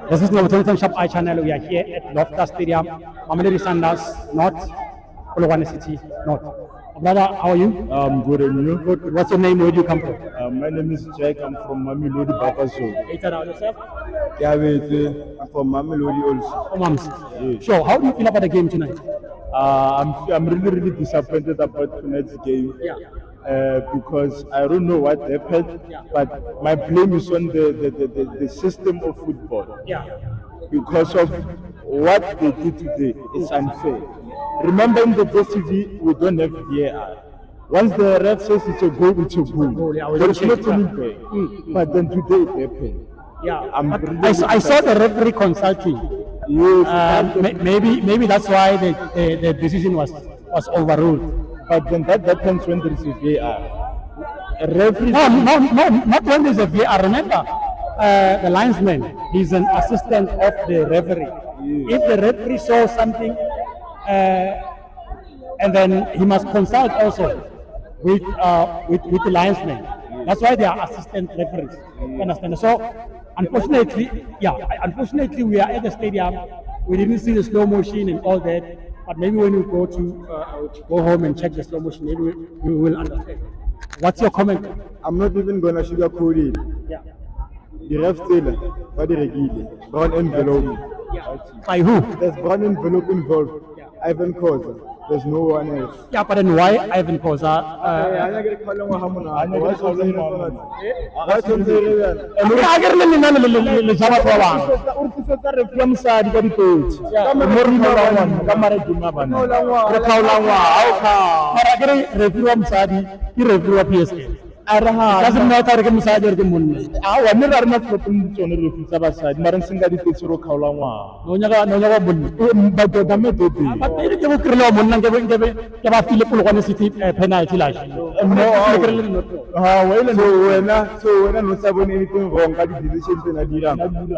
This is the Shop I channel. We are here at Loftus Stadium, Mamelodi Sundowns, North, Polokwane City, North. Brother, how are you? I'm good, and you? Good. What's your name? Where do you come from? My name is Jack. I'm from Mamelodi, Bakaso. Hey, tell yourself. Yeah, I'm from Mamelodi also. Oh, Mams. Yeah. Sure. How do you feel about the game tonight? I'm really disappointed about tonight's game. Yeah. Because I don't know what happened, but my blame is on the system of football. Yeah. Because of what they did today, it's unfair. Remember in the DCV, we don't have VAR. Once the ref says it's a goal, it's a goal. There is not any way. But then today it happened. Yeah. I saw the referee consulting. Yes. Maybe that's why the decision was overruled. But then that happens when there is a VAR. A referee. No, not when there's a VAR. Remember, the linesman, he's an assistant of the referee. If the referee saw something, and then he must consult also with the linesman. That's why they are assistant referees. You understand? So, unfortunately, we are at the stadium. We didn't see the slow motion and all that. But maybe when we go home and check the slow motion, maybe we will understand. What's your comment? I'm not even gonna sugarcoat it. Yeah. The ref still, what the regular brown envelope. Yeah. By who? There's brown envelope involved. Yeah. Ivan Koza. There's no one else. Yeah, but then why Ivan Koza? It doesn't matter if it's a moon. I never met the refugees side. Maransinga di Tetsuro Kaulawa. No, but the Damedo. But maybe they will kill a moon and give a Polokwane City penalty. So when I'm not having anything wrong, but the decisions in Adira.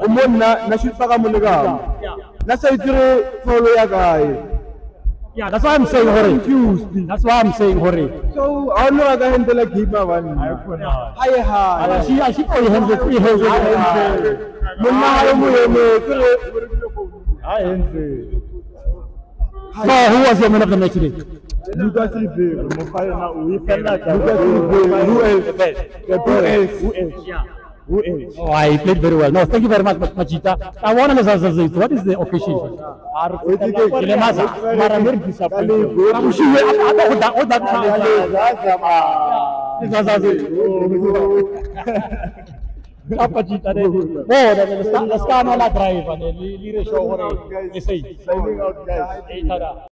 Umona, Nashutaka Mulega. That's a follow guy. Yeah, that's why I'm saying hurry. That's why I'm saying hurry. So I know I can like him one. She probably has the 3 hands. So who was your man of the match today? Lucas Ribeiro. Who else? Oh, I played very well. No, thank you very much, Machita. I want to know what is the occasion? Signing out, guys.